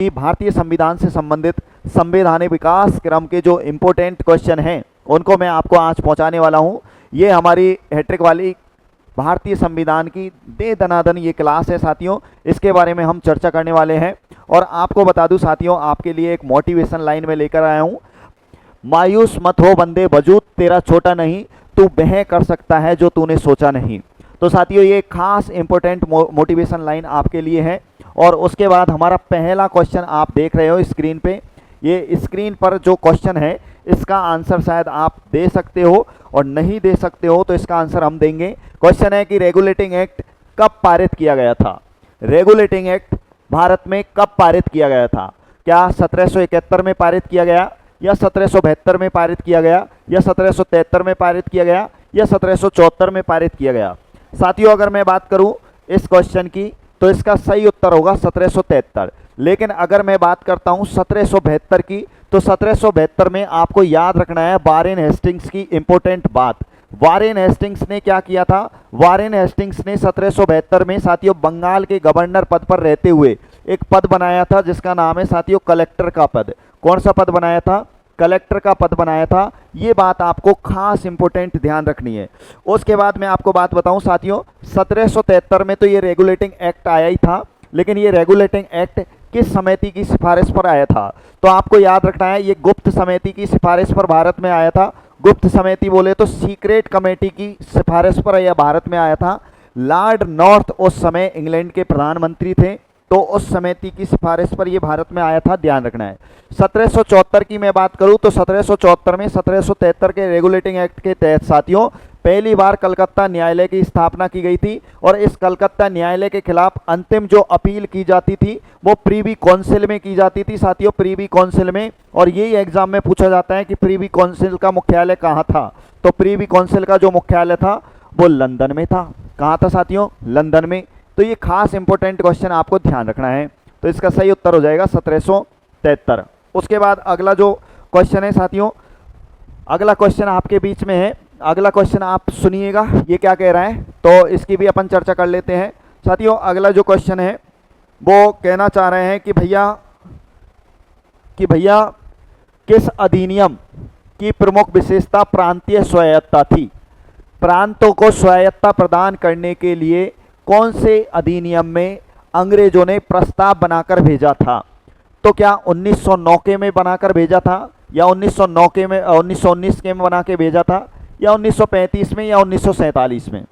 कि भारतीय संविधान से संबंधित संवैधानिक विकास क्रम के जो इम्पोर्टेंट क्वेश्चन हैं उनको मैं आपको आज पहुंचाने वाला हूं। ये हमारी हैट्रिक वाली भारतीय संविधान की दे दनादन ये क्लास है साथियों, इसके बारे में हम चर्चा करने वाले हैं। और आपको बता दूं साथियों, आपके लिए एक मोटिवेशन लाइन में लेकर आया हूं। मायूस मत हो बंदे, वजूद तेरा छोटा नहीं, तू वह कर सकता है जो तूने सोचा नहीं। तो साथियों ये खास इंपॉर्टेंट मोटिवेशन लाइन आपके लिए है। और उसके बाद हमारा पहला क्वेश्चन आप देख रहे हो स्क्रीन पे। ये स्क्रीन पर जो क्वेश्चन है इसका आंसर शायद आप दे सकते हो और नहीं दे सकते हो तो इसका आंसर हम देंगे। क्वेश्चन है कि रेगुलेटिंग एक्ट कब पारित किया गया था? रेगुलेटिंग एक्ट भारत में कब पारित किया गया था? क्या 1771 में पारित किया गया, या 1772 में पारित किया गया, या 1773 में पारित किया गया, या 1774 में पारित किया गया? साथियों अगर मैं बात करूं इस क्वेश्चन की तो इसका सही उत्तर होगा 1773। लेकिन अगर मैं बात करता हूं 1772 की तो 1772 में आपको याद रखना है वारेन हेस्टिंग्स की इंपॉर्टेंट बात। वारेन हेस्टिंग्स ने क्या किया था? वारेन हेस्टिंग्स ने 1772 में साथियों बंगाल के गवर्नर पद पर रहते हुए एक पद बनाया था जिसका नाम है साथियों कलेक्टर का पद। कौन सा पद बनाया था? कलेक्टर का पद बनाया था। ये बात आपको खास इंपॉर्टेंट ध्यान रखनी है। उसके बाद मैं आपको बात बताऊं साथियों, 1773 में तो ये रेगुलेटिंग एक्ट आया ही था, लेकिन ये रेगुलेटिंग एक्ट किस समिति की सिफारिश पर आया था? तो आपको याद रखना है ये गुप्त समिति की सिफारिश पर भारत में आया था। गुप्त समिति बोले तो सीक्रेट कमेटी की सिफारिश पर यह भारत में आया था। लॉर्ड नॉर्थ उस समय इंग्लैंड के प्रधानमंत्री थे, तो उस समिति की सिफारिश पर यह भारत में आया था, ध्यान रखना है। 1774 की मैं बात करूं तो 1774 में 1773 के रेगुलेटिंग एक्ट के तहत साथियों पहली बार कलकत्ता न्यायालय की स्थापना की गई थी। और इस कलकत्ता न्यायालय के खिलाफ अंतिम जो अपील की जाती थी वो प्रीवी काउंसिल में की जाती थी साथियों, प्रीवी काउंसिल में। और यही एग्जाम में पूछा जाता है कि प्रीवी काउंसिल का मुख्यालय कहाँ था? तो प्रीवी काउंसिल का जो मुख्यालय था वो लंदन में था। कहाँ था साथियों? लंदन में। तो ये खास इंपॉर्टेंट क्वेश्चन आपको ध्यान रखना है। तो इसका सही उत्तर हो जाएगा 1773। उसके बाद अगला जो क्वेश्चन है साथियों, अगला क्वेश्चन आपके बीच में है। अगला क्वेश्चन आप सुनिएगा ये क्या कह रहा है, तो इसकी भी अपन चर्चा कर लेते हैं साथियों। अगला जो क्वेश्चन है वो कहना चाह रहे हैं कि भैया किस अधिनियम की प्रमुख विशेषता प्रांतीय स्वायत्तता थी? प्रांतों को स्वायत्तता प्रदान करने के लिए कौन से अधिनियम में अंग्रेजों ने प्रस्ताव बनाकर भेजा था? तो क्या 1909 में बनाकर भेजा था, या 1909 में 1919 के में बना के भेजा था, या 1935 में, या 1947 में?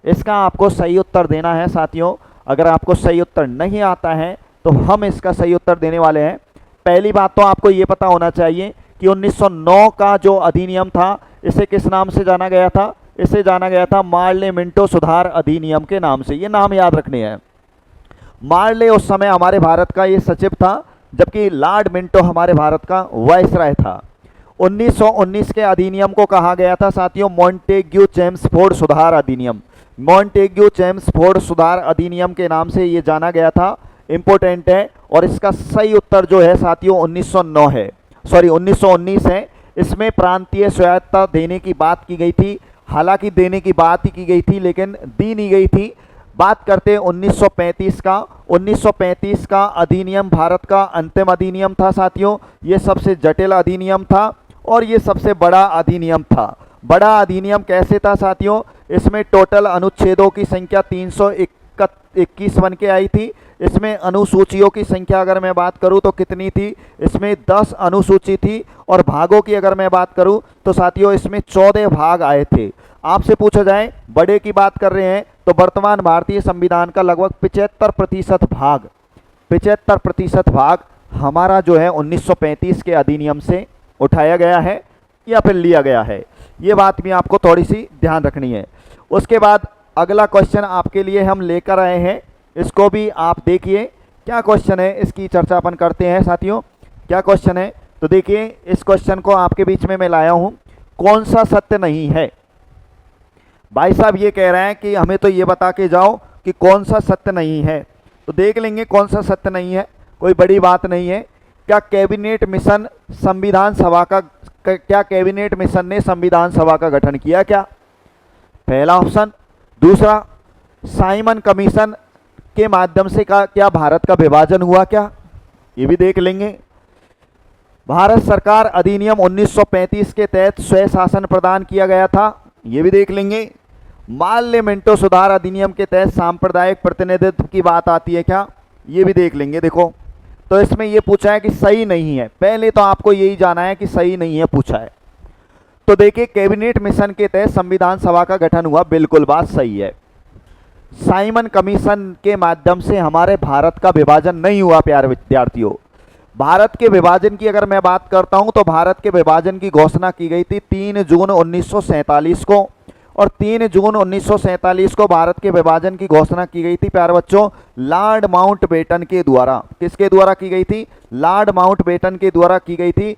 इसका आपको सही उत्तर देना है साथियों। अगर आपको सही उत्तर नहीं आता है तो हम इसका सही उत्तर देने वाले हैं। पहली बात तो आपको ये पता होना चाहिए कि 1909 का जो अधिनियम था इसे किस नाम से जाना गया था? इसे जाना गया था मार्ले मिंटो सुधार अधिनियम के नाम से। ये नाम याद रखने हैं। मार्ले उस समय हमारे भारत का ये सचिव था, जबकि लॉर्ड मिंटो हमारे भारत का वायसराय था। 1919 के अधिनियम को कहा गया था साथियों मॉन्टेग्यू चेम्सफोर्ड सुधार अधिनियम। मॉन्टेग्यू चेम्सफोर्ड सुधार अधिनियम के नाम से ये जाना गया था। इंपॉर्टेंट है। और इसका सही उत्तर जो है साथियों 1909 है, सॉरी 1919 है। इसमें प्रांतीय स्वायत्तता देने की बात की गई थी। हालांकि देने की बात ही की गई थी लेकिन दी नहीं गई थी। बात करते 1935 का। 1935 का अधिनियम भारत का अंतिम अधिनियम था साथियों। ये सबसे जटिल अधिनियम था और ये सबसे बड़ा अधिनियम था। बड़ा अधिनियम कैसे था साथियों? इसमें टोटल अनुच्छेदों की संख्या 321 बन के आई थी। इसमें अनुसूचियों की संख्या अगर मैं बात करूं तो कितनी थी? इसमें 10 अनुसूची थी। और भागों की अगर मैं बात करूं तो साथियों इसमें 14 भाग आए थे। आपसे पूछा जाए बड़े की बात कर रहे हैं तो वर्तमान भारतीय संविधान का लगभग 75% भाग हमारा जो है 1935 के अधिनियम से उठाया गया है या फिर लिया गया है। ये बात भी आपको थोड़ी सी ध्यान रखनी है। उसके बाद अगला क्वेश्चन आपके लिए हम लेकर आए हैं, इसको भी आप देखिए क्या क्वेश्चन है, इसकी चर्चा अपन करते हैं साथियों। क्या क्वेश्चन है तो देखिए, इस क्वेश्चन को आपके बीच में मैं लाया हूं। कौन सा सत्य नहीं है? भाई साहब ये कह रहे हैं कि हमें तो ये बता के जाओ कि कौन सा सत्य नहीं है। तो देख लेंगे कौन सा सत्य नहीं है, कोई बड़ी बात नहीं है। क्या कैबिनेट मिशन संविधान सभा का क्या कैबिनेट मिशन ने संविधान सभा का गठन किया क्या? पहला ऑप्शन। दूसरा, साइमन कमीशन के माध्यम से क्या भारत का विभाजन हुआ क्या? ये भी देख लेंगे। भारत सरकार अधिनियम 1935 के तहत स्वय शासन प्रदान किया गया था, ये भी देख लेंगे। माल्य मिंटो सुधार अधिनियम के तहत सांप्रदायिक प्रतिनिधित्व की बात आती है क्या, ये भी देख लेंगे। देखो तो इसमें ये पूछा है कि सही नहीं है, पहले तो आपको यही जाना है कि सही नहीं है पूछा है। तो देखिए कैबिनेट मिशन के तहत संविधान सभा का गठन हुआ, बिल्कुल बात सही है। साइमन कमीशन के माध्यम से हमारे भारत का विभाजन नहीं हुआ प्यारे विद्यार्थियों। भारत के विभाजन की अगर मैं बात करता हूं तो भारत के विभाजन की घोषणा की गई थी 3 जून 1947 को, और 3 जून 1947 को भारत के विभाजन की घोषणा की गई थी प्यारे बच्चों लॉर्ड माउंटबेटन के द्वारा। किसके द्वारा की गई थी? लॉर्ड माउंटबेटन के द्वारा की गई थी।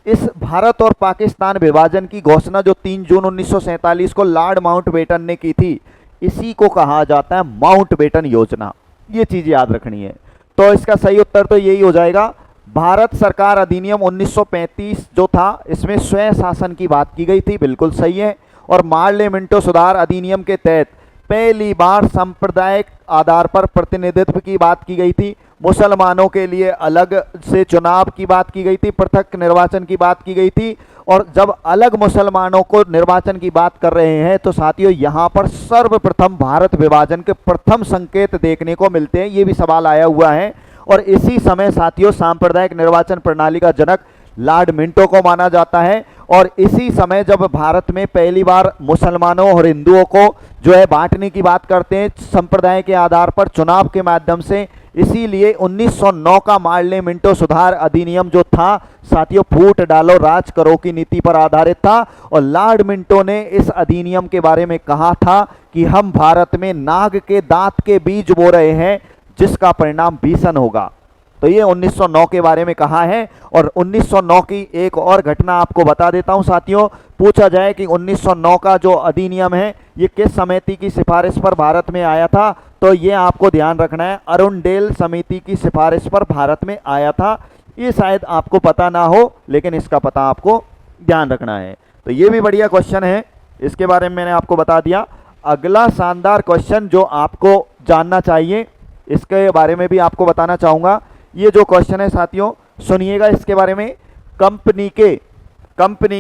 इस भारत और पाकिस्तान विभाजन की घोषणा जो 3 जून 1947 को लॉर्ड माउंटबेटन ने की थी, इसी को कहा जाता है माउंटबेटन योजना। ये चीज याद रखनी है। तो इसका सही उत्तर तो यही हो जाएगा। भारत सरकार अधिनियम 1935 जो था, इसमें स्वयं शासन की बात की गई थी, बिल्कुल सही है। और मार्ले मिंटो सुधार अधिनियम के तहत पहली बार सांप्रदायिक आधार पर प्रतिनिधित्व की बात की गई थी। मुसलमानों के लिए अलग से चुनाव की बात की गई थी, पृथक निर्वाचन की बात की गई थी। और जब अलग मुसलमानों को निर्वाचन की बात कर रहे हैं तो साथियों यहाँ पर सर्वप्रथम भारत विभाजन के प्रथम संकेत देखने को मिलते हैं, ये भी सवाल आया हुआ है। और इसी समय साथियों सांप्रदायिक निर्वाचन प्रणाली का जनक लॉर्ड मिंटो को माना जाता है। और इसी समय जब भारत में पहली बार मुसलमानों और हिंदुओं को जो है बांटने की बात करते हैं संप्रदाय के आधार पर चुनाव के माध्यम से, इसीलिए 1909 का मार्ले मिंटो सुधार अधिनियम जो था साथियों फूट डालो राज करो की नीति पर आधारित था। और लॉर्ड मिंटो ने इस अधिनियम के बारे में कहा था कि हम भारत में नाग के दांत के बीज बो रहे हैं जिसका परिणाम भीषण होगा। तो ये 1909 के बारे में कहा है। और 1909 की एक और घटना आपको बता देता हूं साथियों। पूछा जाए कि 1909 का जो अधिनियम है ये किस समिति की सिफारिश पर भारत में आया था, तो ये आपको ध्यान रखना है अरुणडेल समिति की सिफारिश पर भारत में आया था। ये शायद आपको पता ना हो, लेकिन इसका पता आपको ध्यान रखना है। तो ये भी बढ़िया क्वेश्चन है, इसके बारे में मैंने आपको बता दिया। अगला शानदार क्वेश्चन जो आपको जानना चाहिए, इसके बारे में भी आपको बताना चाहूँगा। ये जो क्वेश्चन है साथियों सुनिएगा इसके बारे में। कंपनी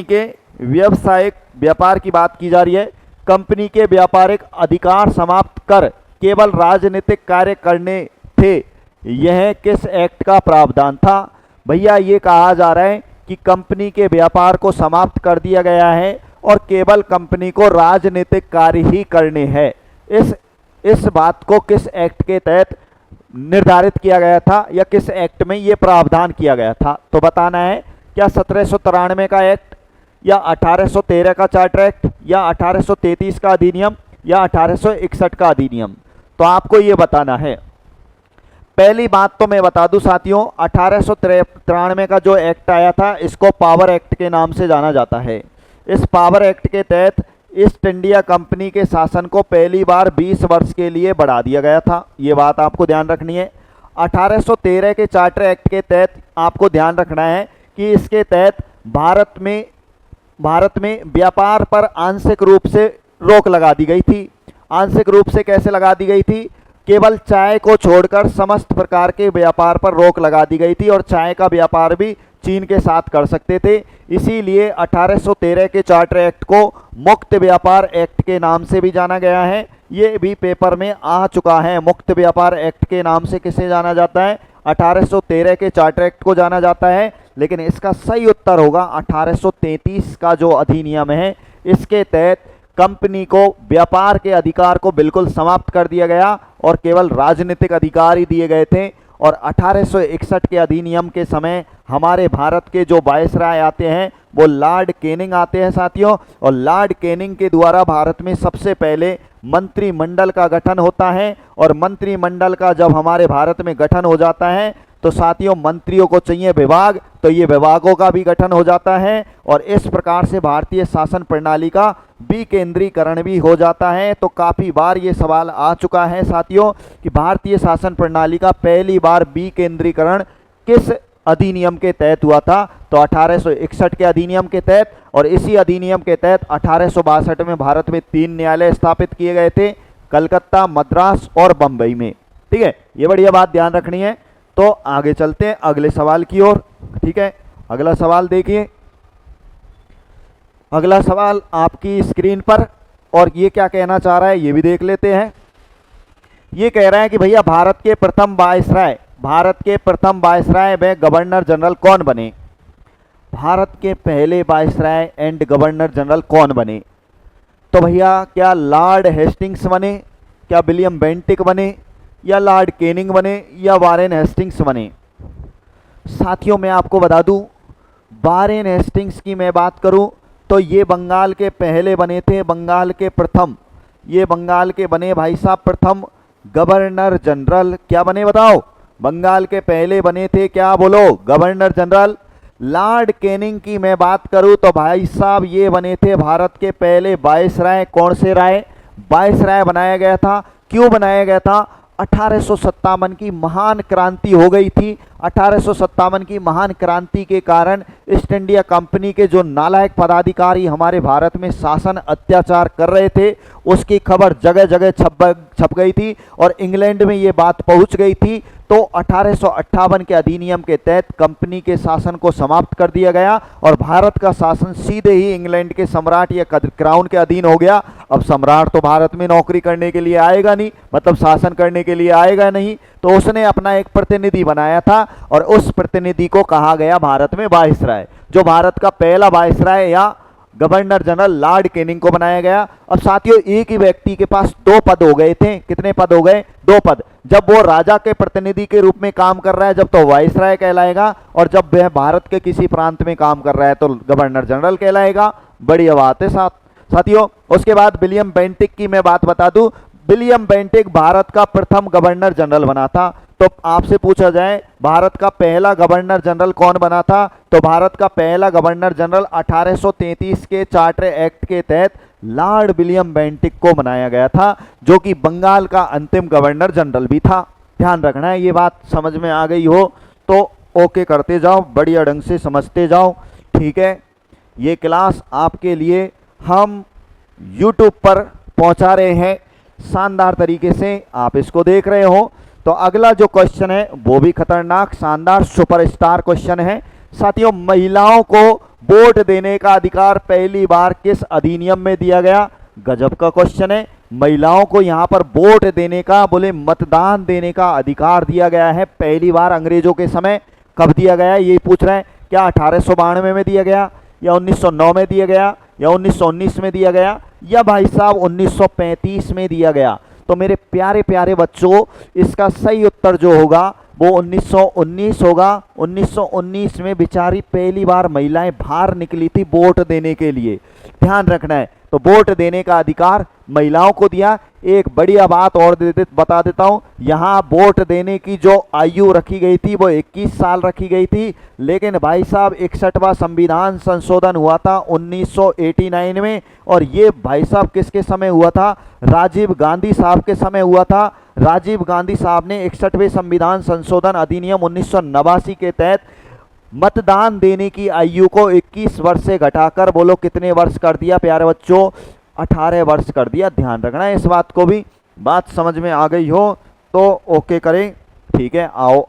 के व्यावसायिक व्यापार की बात की जा रही है। कंपनी के व्यापारिक अधिकार समाप्त कर केवल राजनीतिक कार्य करने थे, यह किस एक्ट का प्रावधान था? भैया ये कहा जा रहा है कि कंपनी के व्यापार को समाप्त कर दिया गया है और केवल कंपनी को राजनीतिक कार्य ही करने हैं। इस बात को किस एक्ट के तहत निर्धारित किया गया था या किस एक्ट में ये प्रावधान किया गया था? तो बताना है, क्या 1793 का एक्ट या 1813 का चार्टर एक्ट या 1833 का अधिनियम या 1861 का अधिनियम? तो आपको ये बताना है। पहली बात तो मैं बता दूं साथियों, 1893 का जो एक्ट आया था इसको पावर एक्ट के नाम से जाना जाता है। इस पावर एक्ट के तहत ईस्ट इंडिया कंपनी के शासन को पहली बार 20 वर्ष के लिए बढ़ा दिया गया था, ये बात आपको ध्यान रखनी है। 1813 के चार्टर एक्ट के तहत आपको ध्यान रखना है कि इसके तहत भारत में व्यापार पर आंशिक रूप से रोक लगा दी गई थी। आंशिक रूप से कैसे लगा दी गई थी? केवल चाय को छोड़कर समस्त प्रकार के व्यापार पर रोक लगा दी गई थी और चाय का व्यापार भी चीन के साथ कर सकते थे। इसीलिए 1813 के चार्टर एक्ट को मुक्त व्यापार एक्ट के नाम से भी जाना गया है। ये भी पेपर में आ चुका है। मुक्त व्यापार एक्ट के नाम से किसे जाना जाता है? 1813 के चार्टर एक्ट को जाना जाता है। लेकिन इसका सही उत्तर होगा 1833 का जो अधिनियम है, इसके तहत कंपनी को व्यापार के अधिकार को बिल्कुल समाप्त कर दिया गया और केवल राजनीतिक अधिकार ही दिए गए थे। और 1861 के अधिनियम के समय हमारे भारत के जो वायसराय आते हैं वो लॉर्ड कैनिंग आते हैं साथियों। और लॉर्ड कैनिंग के द्वारा भारत में सबसे पहले मंत्रिमंडल का गठन होता है। और मंत्रिमंडल का जब हमारे भारत में गठन हो जाता है तो साथियों मंत्रियों को चाहिए विभाग, तो ये विभागों का भी गठन हो जाता है। और इस प्रकार से भारतीय शासन प्रणाली का विकेंद्रीकरण भी हो जाता है। तो काफ़ी बार ये सवाल आ चुका है साथियों कि भारतीय शासन प्रणाली का पहली बार विकेंद्रीकरण किस अधिनियम के तहत हुआ था? तो 1861 के अधिनियम के तहत। और इसी अधिनियम के तहत 1862 में भारत में 3 न्यायालय स्थापित किए गए थे, कलकत्ता, मद्रास और बम्बई में। ठीक है, ये बढ़िया बात ध्यान रखनी है। तो आगे चलते हैं अगले सवाल की ओर। ठीक है, अगला सवाल देखिए, अगला सवाल आपकी स्क्रीन पर, और ये क्या कहना चाह रहा है ये भी देख लेते हैं। ये कह रहा है कि भैया भारत के प्रथम वायसराय व गवर्नर जनरल कौन बने? भारत के पहले वायसराय एंड गवर्नर जनरल कौन बने? तो भैया क्या लॉर्ड हेस्टिंग्स बने, क्या विलियम बेंटिक बने, या लॉर्ड कैनिंग बने, या वारेन हेस्टिंग्स बने? साथियों मैं आपको बता दूं, वारेन हेस्टिंग्स की मैं बात करूं तो ये बंगाल के पहले बने थे, बंगाल के प्रथम, ये बंगाल के बने भाई साहब प्रथम गवर्नर जनरल। क्या बने बताओ? बंगाल के पहले बने थे, क्या बोलो? Governor general. लॉर्ड कैनिंग की मैं बात करूं तो भाई साहब ये बने थे भारत के पहले वायसराय। कौन से राय? वायसराय बनाया गया था। क्यों बनाया गया था? 1857 की महान क्रांति हो गई थी। 1857 की महान क्रांति के कारण ईस्ट इंडिया कंपनी के जो नालायक पदाधिकारी हमारे भारत में शासन अत्याचार कर रहे थे, उसकी खबर जगह जगह छप गई थी और इंग्लैंड में ये बात पहुंच गई थी। तो 1858 के अधिनियम के तहत कंपनी के शासन को समाप्त कर दिया गया और भारत का शासन सीधे ही इंग्लैंड के सम्राट या क्राउन के अधीन हो गया। अब सम्राट तो भारत में नौकरी करने के लिए आएगा नहीं, मतलब शासन करने के लिए आएगा नहीं, तो उसने अपना एक प्रतिनिधि बनाया था और उस प्रतिनिधि को कहा गया भारत में वायसराय। जो भारत का पहला वायसराय या गवर्नर जनरल लॉर्ड कैनिंग को बनाया गया। अब साथियों एक ही व्यक्ति के पास दो पद हो गए थे। कितने पद हो गए? दो पद। जब वो राजा के प्रतिनिधि के रूप में काम कर रहा है जब तो वायसराय कहलाएगा, और जब वह भारत के किसी प्रांत में काम कर रहा है तो गवर्नर जनरल कहलाएगा। बढ़िया बात है साथियों। उसके बाद विलियम बेंटिक की मैं बात बता दूं, विलियम बेंटिक भारत का प्रथम गवर्नर जनरल बना था। तो आपसे पूछा जाए भारत का पहला गवर्नर जनरल कौन बना था, तो भारत का पहला गवर्नर जनरल 1833 के चार्टर एक्ट के तहत लॉर्ड विलियम बेंटिक को बनाया गया था, जो कि बंगाल का अंतिम गवर्नर जनरल भी था। ध्यान रखना है, ये बात समझ में आ गई हो तो ओके करते जाओ, बढ़िया ढंग से समझते जाओ। ठीक है, ये क्लास आपके लिए हम YouTube पर पहुंचा रहे हैं शानदार तरीके से, आप इसको देख रहे हो। तो अगला जो क्वेश्चन है वो भी खतरनाक शानदार सुपरस्टार क्वेश्चन है साथियों। महिलाओं को वोट देने का अधिकार पहली बार किस अधिनियम में दिया गया? गजब का क्वेश्चन है। महिलाओं को यहाँ पर वोट देने का, बोले मतदान देने का अधिकार दिया गया है पहली बार अंग्रेजों के समय। कब दिया गया ये पूछ रहे हैं। क्या 1892 में दिया गया, या 1909 में दिया गया, या 1919 में दिया गया, या भाई साहब 1935 में दिया गया? तो मेरे प्यारे प्यारे बच्चों इसका सही उत्तर जो होगा वो 1919 होगा। 1919 में बेचारी पहली बार महिलाएं बाहर निकली थी वोट देने के लिए। ध्यान रखना है, तो वोट देने का अधिकार महिलाओं को दिया। एक बढ़िया बात और बता देता हूं, यहाँ वोट देने की जो आयु रखी गई थी वो 21 साल रखी गई थी, लेकिन भाई साहब 61वां संविधान संशोधन हुआ था 1989 में, और ये भाई साहब किसके समय हुआ था? राजीव गांधी साहब के समय हुआ था। राजीव गांधी साहब ने 61वें संविधान संशोधन अधिनियम 1989 के तहत मतदान देने की आयु को 21 वर्ष से घटाकर बोलो कितने वर्ष कर दिया प्यारे बच्चों? 18 वर्ष कर दिया। ध्यान रखना है इस बात को भी। बात समझ में आ गई हो तो ओके करें। ठीक है, आओ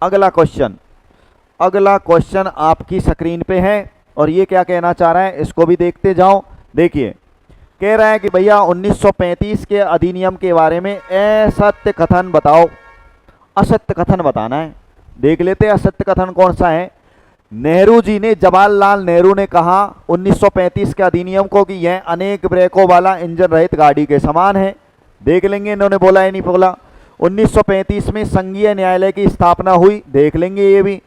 अगला क्वेश्चन आपकी स्क्रीन पे है और ये क्या कहना चाह रहा है इसको भी देखते जाओ। देखिए, कह रहा है कि भैया 1935 के अधिनियम के बारे में असत्य कथन बताओ। असत्य कथन बताना है। देख लेते हैं असत्य कथन कौन सा है। नेहरू जी ने, जवाहरलाल नेहरू ने कहा 1935 के अधिनियम को कि यह अनेक ब्रेकों वाला इंजन रहित गाड़ी के समान है। देख लेंगे इन्होंने बोला या नहीं बोला। 1935 में संघीय न्यायालय की स्थापना हुई। देख लेंगे ये भी।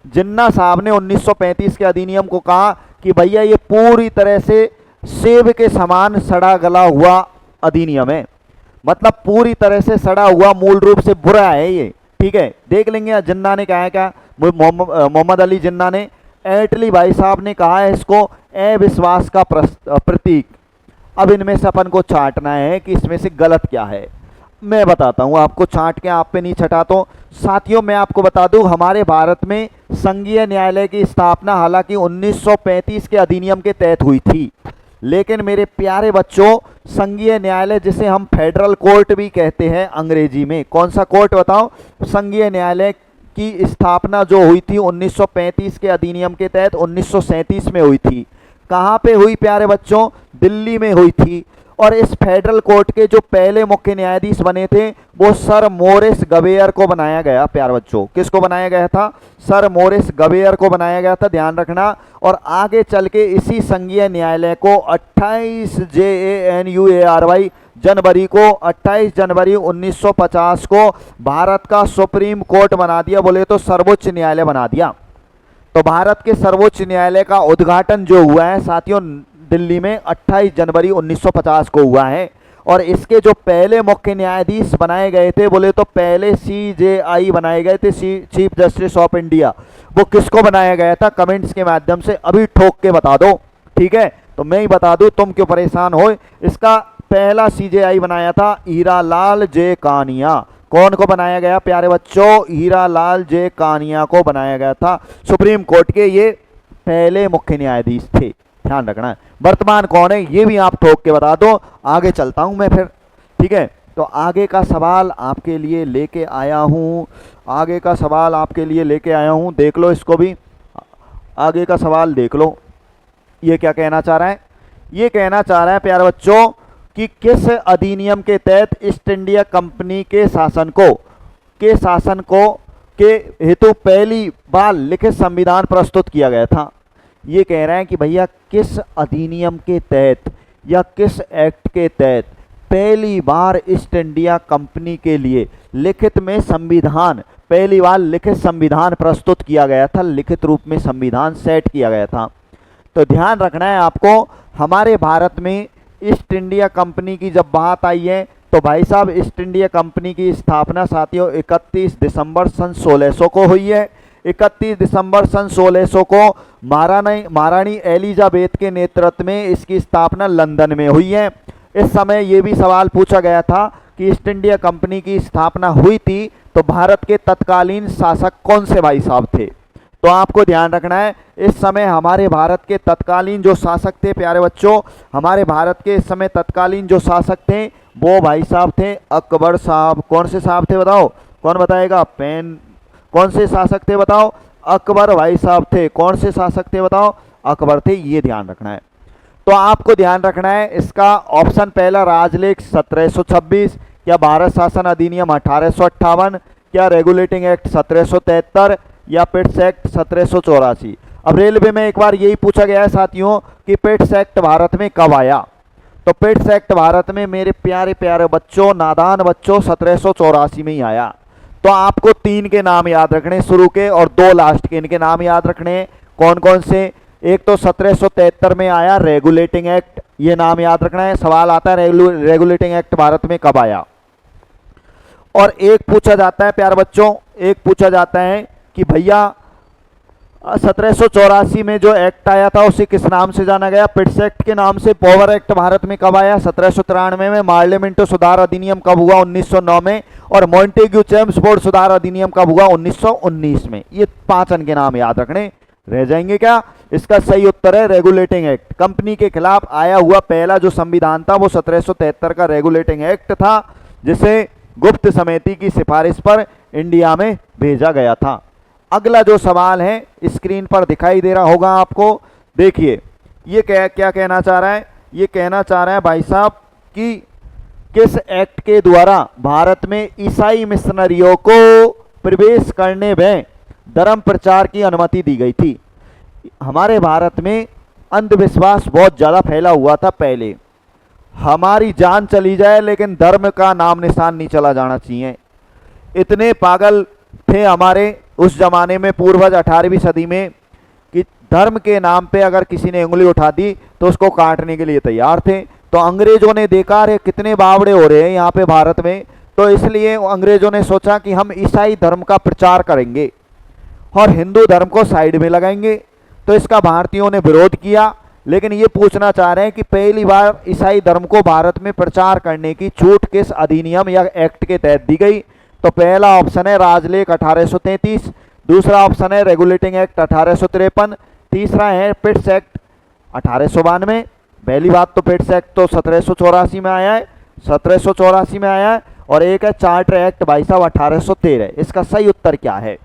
जिन्ना साहब ने 1935 के अधिनियम को कहा कि भैया ये पूरी तरह से सेब के समान सड़ा गला हुआ अधिनियम है, मतलब पूरी तरह से सड़ा हुआ, मूल रूप से बुरा है ये। ठीक है, देख लेंगे। जिन्ना ने कहा है क्या? मोहम्मद अली जिन्ना ने। एटली भाई साहब ने कहा है इसको अविश्वास का प्रतीक। अब इनमें से अपन को छांटना है कि इसमें से गलत क्या है। मैं बताता हूं आपको, छांट के आप पे नहीं छटा तो। साथियों मैं आपको बता दूं, हमारे भारत में संघीय न्यायालय की स्थापना हालांकि 1935 के अधिनियम के तहत हुई थी, लेकिन मेरे प्यारे बच्चों, संघीय न्यायालय जिसे हम फेडरल कोर्ट भी कहते हैं अंग्रेजी में, कौन सा कोर्ट बताओ? संघीय न्यायालय की स्थापना जो हुई थी 1935 के अधिनियम के तहत 1937 में हुई थी। कहाँ पे हुई प्यारे बच्चों? दिल्ली में हुई थी। और इस फेडरल कोर्ट के जो पहले मुख्य न्यायाधीश बने थे वो सर मोरिस गवेयर को बनाया गया प्यारे बच्चों। किसको बनाया गया था? सर मोरिस गवेयर को बनाया गया था, ध्यान रखना। और आगे चल के इसी संघीय न्यायालय को 28 जनवरी 1950 को भारत का सुप्रीम कोर्ट बना दिया, बोले तो सर्वोच्च न्यायालय बना दिया। तो भारत के सर्वोच्च न्यायालय का उद्घाटन जो हुआ है साथियों दिल्ली में 28 जनवरी 1950 को हुआ है। और इसके जो पहले मुख्य न्यायाधीश बनाए गए थे, बोले तो पहले CJI बनाए गए थे, चीफ जस्टिस ऑफ इंडिया। वो किसको बनाया गया था? कमेंट्स के माध्यम से अभी ठोक के बता दो, ठीक है? तो मैं ही बता दूं, तुम क्यों परेशान हो। इसका पहला CJI बनाया था हीरालाल जे कानिया। कौन को बनाया गया प्यारे बच्चों? हीरालाल जे कानिया को बनाया गया था। सुप्रीम कोर्ट के ये पहले मुख्य न्यायाधीश थे, ध्यान रखना है। वर्तमान कौन है ये भी आप ठोक के बता दो। आगे चलता हूं मैं फिर, ठीक है? तो आगे का सवाल आपके लिए लेके आया हूं, देख लो इसको भी। आगे का सवाल देख लो, ये क्या कहना चाह रहा है? ये कहना चाह रहा है प्यारे बच्चों कि किस अधिनियम के तहत ईस्ट इंडिया कंपनी के शासन को के हेतु पहली बार लिखित संविधान प्रस्तुत किया गया था। ये कह रहे हैं कि भैया किस अधिनियम के तहत या किस एक्ट के तहत पहली बार ईस्ट इंडिया कंपनी के लिए लिखित में संविधान, पहली बार लिखित संविधान प्रस्तुत किया गया था, लिखित रूप में संविधान सेट किया गया था। तो ध्यान रखना है आपको, हमारे भारत में ईस्ट इंडिया कंपनी की जब बात आई है तो भाई साहब ईस्ट इंडिया कंपनी की स्थापना साथियों 31 दिसंबर सन 1600 को हुई है। 31 दिसंबर सन 1600 को महारानी एलिजाबेथ के नेतृत्व में इसकी स्थापना लंदन में हुई है। इस समय ये भी सवाल पूछा गया था कि ईस्ट इंडिया कंपनी की स्थापना हुई थी तो भारत के तत्कालीन शासक कौन से भाई साहब थे? तो आपको ध्यान रखना है, इस समय हमारे भारत के तत्कालीन जो शासक थे प्यारे बच्चों, हमारे भारत के इस समय तत्कालीन जो शासक थे वो भाई साहब थे अकबर साहब। कौन से साहब थे बताओ? कौन बताएगा? कौन से शासक थे बताओ? अकबर भाई साहब थे। कौन से शासक थे बताओ? अकबर थे। ये ध्यान रखना है। तो आपको ध्यान रखना है इसका ऑप्शन पहला राजलेख 1726, क्या भारत शासन अधिनियम 1858, क्या रेगुलेटिंग एक्ट 1773 या पिट्स एक्ट 1784। अब रेलवे में एक बार यही पूछा गया है साथियों कि पिट्स एक्ट भारत में कब आया? तो पिट्स एक्ट भारत में मेरे प्यारे प्यारे बच्चों, नादान बच्चों, 1784 में ही आया। तो आपको 3 के नाम याद रखने शुरू के और 2 लास्ट के, इनके नाम याद रखने। कौन कौन से? एक तो 1773 में आया रेगुलेटिंग एक्ट, ये नाम याद रखना है। सवाल आता है रेगुलेटिंग एक्ट भारत में कब आया। और एक पूछा जाता है प्यारे बच्चों, एक पूछा जाता है कि भैया 1784 में जो एक्ट आया था उसे किस नाम से जाना गया? पिट्स एक्ट के नाम से। पावर एक्ट भारत में कब आया? 1793 में। मार्लिमेंटो सुधार अधिनियम कब हुआ? 1909 में। और मॉन्टेग्यू चेम्सफोर्ड सुधार अधिनियम कब हुआ? 1919 में। ये 5 के नाम याद रखने रह जाएंगे क्या? इसका सही उत्तर है रेगुलेटिंग एक्ट। कंपनी के खिलाफ आया हुआ पहला जो संविधान था वो 1773 का रेगुलेटिंग एक्ट था, जिसे गुप्त समिति की सिफारिश पर इंडिया में भेजा गया था। अगला जो सवाल है स्क्रीन पर दिखाई दे रहा होगा आपको, देखिए ये क्या कहना चाह रहा है? ये कहना चाह रहा है भाई साहब कि किस एक्ट के द्वारा भारत में ईसाई मिशनरियों को प्रवेश करने में धर्म प्रचार की अनुमति दी गई थी? हमारे भारत में अंधविश्वास बहुत ज़्यादा फैला हुआ था पहले। हमारी जान चली जाए लेकिन धर्म का नाम निशान नहीं चला जाना चाहिए। इतने पागल थे हमारे उस जमाने में पूर्वज 18वीं सदी में कि धर्म के नाम पे अगर किसी ने उंगली उठा दी तो उसको काटने के लिए तैयार थे। तो अंग्रेजों ने देखा अरे कितने बावड़े हो रहे हैं यहाँ पे भारत में, तो इसलिए अंग्रेजों ने सोचा कि हम ईसाई धर्म का प्रचार करेंगे और हिंदू धर्म को साइड में लगाएंगे। तो इसका भारतीयों ने विरोध किया। लेकिन ये पूछना चाह रहे हैं कि पहली बार ईसाई धर्म को भारत में प्रचार करने की छूट किस अधिनियम या एक्ट के तहत दी गई? तो पहला ऑप्शन है राजलेख 1833, दूसरा ऑप्शन है रेगुलेटिंग एक्ट 1853, तीसरा है पिट्स एक्ट 1892 पहली बात तो पिट्स एक्ट तो 1784 में आया है, 1784 में आया है, और एक है चार्टर एक्ट भाई साहब 1813। इसका सही उत्तर क्या है?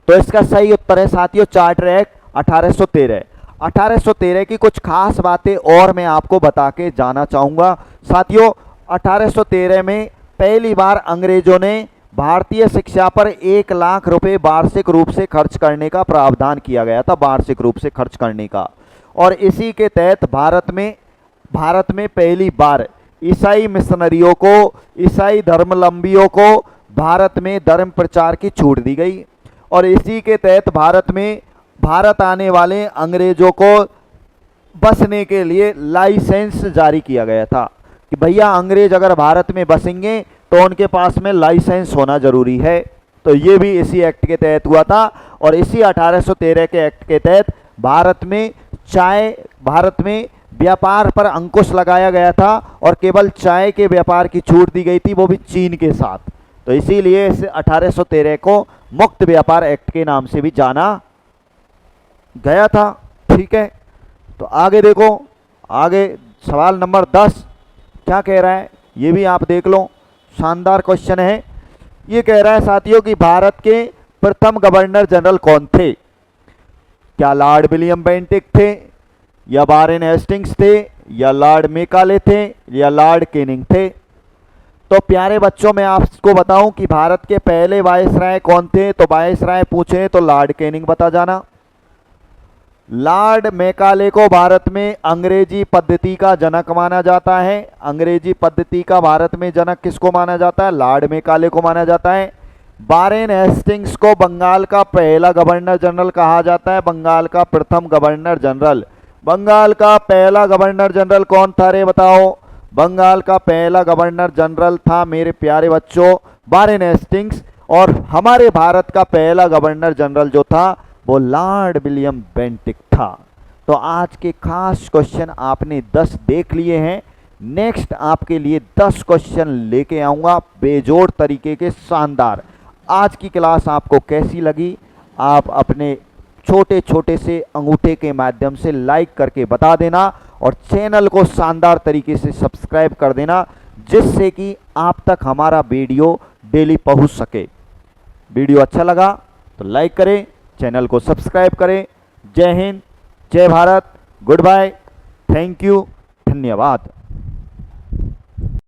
तो इसका सही उत्तर है साथियों चार्टर एक्ट 1813। 1813 की कुछ खास बातें और मैं आपको बता के जाना चाहूँगा। साथियों 1813 में पहली बार अंग्रेजों ने भारतीय शिक्षा पर 1 लाख रुपए वार्षिक रूप से खर्च करने का प्रावधान किया गया था, वार्षिक रूप से खर्च करने का। और इसी के तहत भारत में पहली बार ईसाई मिशनरियों को, ईसाई धर्मावलंबियों को भारत में धर्म प्रचार की छूट दी गई। और इसी के तहत भारत आने वाले अंग्रेजों को बसने के लिए लाइसेंस जारी किया गया था कि भैया अंग्रेज अगर भारत में बसेंगे तो उनके पास में लाइसेंस होना जरूरी है। तो ये भी इसी एक्ट के तहत हुआ था। और इसी 1813 के एक्ट के तहत भारत में व्यापार पर अंकुश लगाया गया था और केवल चाय के व्यापार की छूट दी गई थी, वो भी चीन के साथ। तो इसीलिए इस 1813 को मुक्त व्यापार एक्ट के नाम से भी जाना गया था। ठीक है, तो आगे देखो, आगे सवाल नंबर 10 क्या कह रहा है ये भी आप देख लो, शानदार क्वेश्चन है। ये कह रहा है साथियों कि भारत के प्रथम गवर्नर जनरल कौन थे? क्या लॉर्ड विलियम बेंटिक थे, या वारेन हेस्टिंग्स थे, या लॉर्ड मेकाले थे, या लॉर्ड कैनिंग थे? तो प्यारे बच्चों मैं आपको बताऊं कि भारत के पहले वायसराय कौन थे, तो वायसराय पूछे तो लॉर्ड कैनिंग बता जाना। लॉर्ड मेकाले को भारत में अंग्रेजी पद्धति का जनक माना जाता है। अंग्रेजी पद्धति का भारत में जनक किसको माना जाता है? लॉर्ड मेकाले को माना जाता है। वारेन हेस्टिंग्स को बंगाल का पहला गवर्नर जनरल कहा जाता है, बंगाल का प्रथम गवर्नर जनरल। बंगाल का पहला गवर्नर जनरल कौन था रे बताओ? बंगाल का पहला गवर्नर जनरल था मेरे प्यारे बच्चों वारेन हेस्टिंग्स। और हमारे भारत का पहला गवर्नर जनरल जो था वो लॉर्ड विलियम बेंटिक था। तो आज के खास क्वेश्चन आपने 10 देख लिए हैं। नेक्स्ट आपके लिए 10 क्वेश्चन लेके आऊँगा बेजोड़ तरीके के, शानदार। आज की क्लास आपको कैसी लगी आप अपने छोटे छोटे से अंगूठे के माध्यम से लाइक करके बता देना, और चैनल को शानदार तरीके से सब्सक्राइब कर देना, जिससे कि आप तक हमारा वीडियो डेली पहुंच सके। वीडियो अच्छा लगा तो लाइक करें, चैनल को सब्सक्राइब करें। जय हिंद, जय Bharat, good bye, thank you, धन्यवाद।